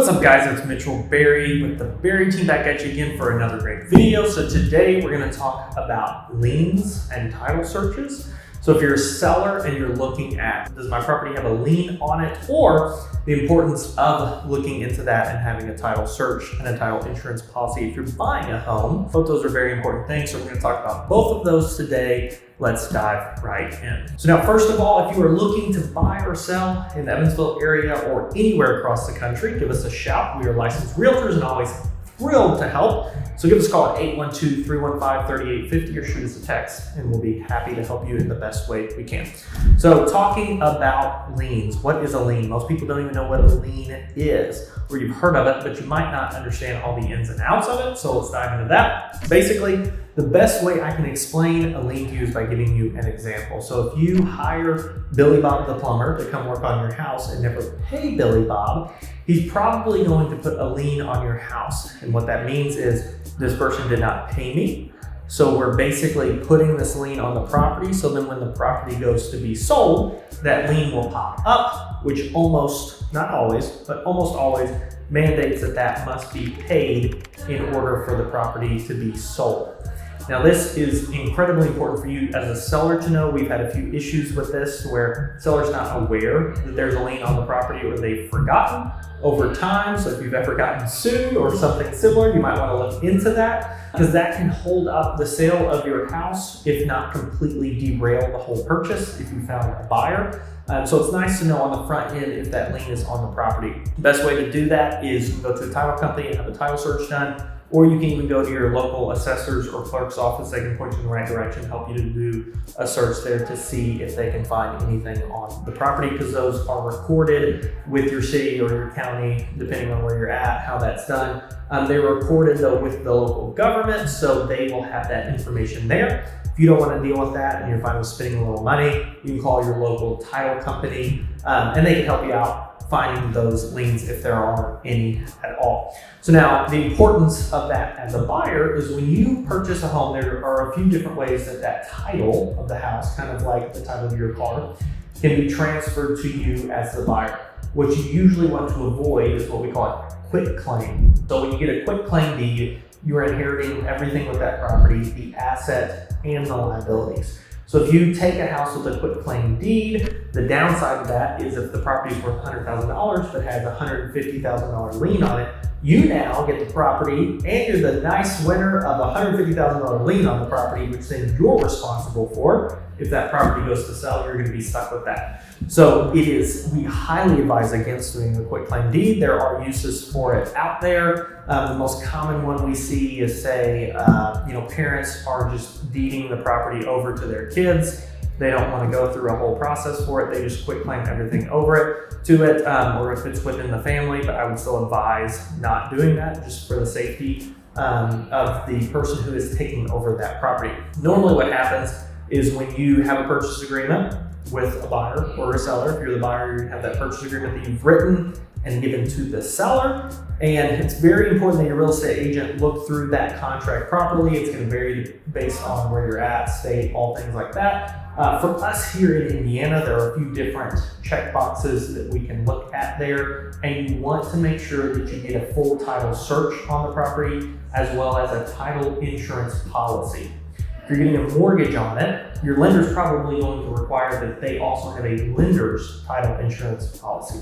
What's up guys, it's Mitchell Berry with the Berry team back at you again for another great video. So today we're going to talk about liens and title searches. So if you're a seller and you're looking at, does my property have a lien on it, or the importance of looking into that and having a title search and a title insurance policy if you're buying a home. Both those are very important things. So we're going to talk about both of those today. Let's dive right in. So now, first of all, if you are looking to buy or sell in the Evansville area or anywhere across the country, give us a shout. We are licensed realtors and always thrilled to help. So give us a call at 812-315-3850 or shoot us a text and we'll be happy to help you in the best way we can. So talking about liens, what is a lien? Most people don't even know what a lien is, or you've heard of it, but you might not understand all the ins and outs of it. So let's dive into that. Basically, the best way I can explain a lien to you is by giving you an example. So if you hire Billy Bob the plumber to come work on your house and never pay Billy Bob, he's probably going to put a lien on your house. And what that means is this person did not pay me. So we're basically putting this lien on the property. So then when the property goes to be sold, that lien will pop up, which almost, not always, but almost always mandates that that must be paid in order for the property to be sold. Now, this is incredibly important for you as a seller to know. We've had a few issues with this where sellers not aware that there's a lien on the property or they've forgotten over time. So if you've ever gotten sued or something similar, you might want to look into that, because that can hold up the sale of your house, if not completely derail the whole purchase if you found a buyer. So it's nice to know on the front end if that lien is on the property. The best way to do that is you can go to a title company and have a title search done, or you can even go to your local assessor's or clerk's office. They can point you in the right direction, help you to do a search there to see if they can find anything on the property, because those are recorded with your city or your county, depending on where you're at, how that's done. They're recorded though with the local government, so they will have that information there. If you don't want to deal with that and you're fine with spending a little money, you can call your local title company and they can help you out finding those liens if there are any at all. So now the importance of that as a buyer is when you purchase a home, there are a few different ways that that title of the house, kind of like the title of your car, can be transferred to you as the buyer. What you usually want to avoid is what we call a quit claim. So when you get a quit claim deed, you're inheriting everything with that property, the asset and the liabilities. So if you take a house with a quit claim deed, the downside of that is if the property is worth $100,000 but has a $150,000 lien on it, you now get the property and you're the nice winner of a $150,000 lien on the property, which then you're responsible for. If that property goes to sell, you're going to be stuck with that. So we highly advise against doing a quit claim deed. There are uses for it out there. The most common one we see is parents are just deeding the property over to their kids. They don't want to go through a whole process for it. They just quit claim everything over to it, or if it's within the family, but I would still advise not doing that just for the safety of the person who is taking over that property. Normally what happens is when you have a purchase agreement with a buyer or a seller, if you're the buyer, you have that purchase agreement that you've written and given to the seller. And it's very important that your real estate agent look through that contract properly. It's going to vary based on where you're at, state, all things like that. For us here in Indiana, there are a few different check boxes that we can look at there, and you want to make sure that you get a full title search on the property as well as a title insurance policy. If you're getting a mortgage on it, your lender's probably going to require that they also have a lender's title insurance policy.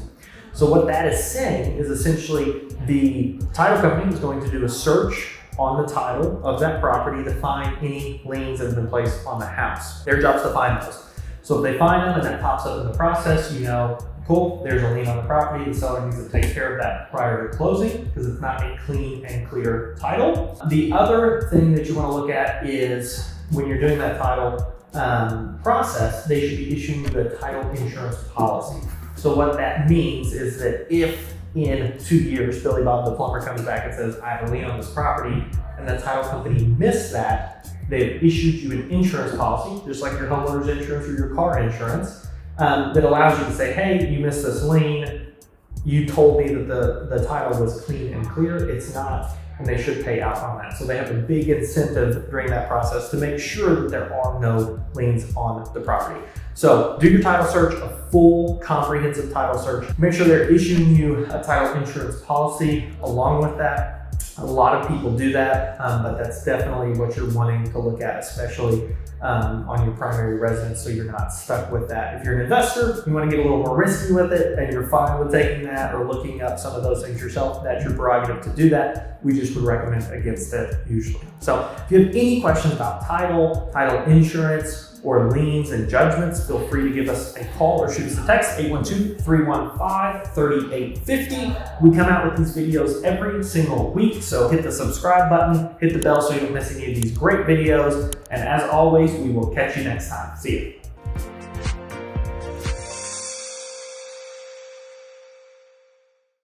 So what that is saying is essentially the title company is going to do a search on the title of that property to find any liens that have been placed on the house. Their job's to find those. So if they find them and that pops up in the process, you know, cool, there's a lien on the property. The seller needs to take care of that prior to closing because it's not a clean and clear title. The other thing that you want to look at is when you're doing that title process, they should be issuing you a title insurance policy. So what that means is that if in 2 years, Billy Bob the plumber comes back and says, I have a lien on this property, and the title company missed that, they've issued you an insurance policy, just like your homeowner's insurance or your car insurance, that allows you to say, hey, you missed this lien. You told me that the title was clean and clear. It's not. and they should pay out on that. So they have a big incentive during that process to make sure that there are no liens on the property. So do your title search, a full comprehensive title search. Make sure they're issuing you a title insurance policy along with that. A lot of people do that, but that's definitely what you're wanting to look at, especially on your primary residence, so you're not stuck with that. If you're an investor, you want to get a little more risky with it, and you're fine with taking that or looking up some of those things yourself, that's your prerogative to do that. We just would recommend against it usually. So if you have any questions about title insurance, or liens and judgments, feel free to give us a call or shoot us a text, 812-315-3850. We come out with these videos every single week, so hit the subscribe button, hit the bell so you don't miss any of these great videos, and as always, we will catch you next time. See you.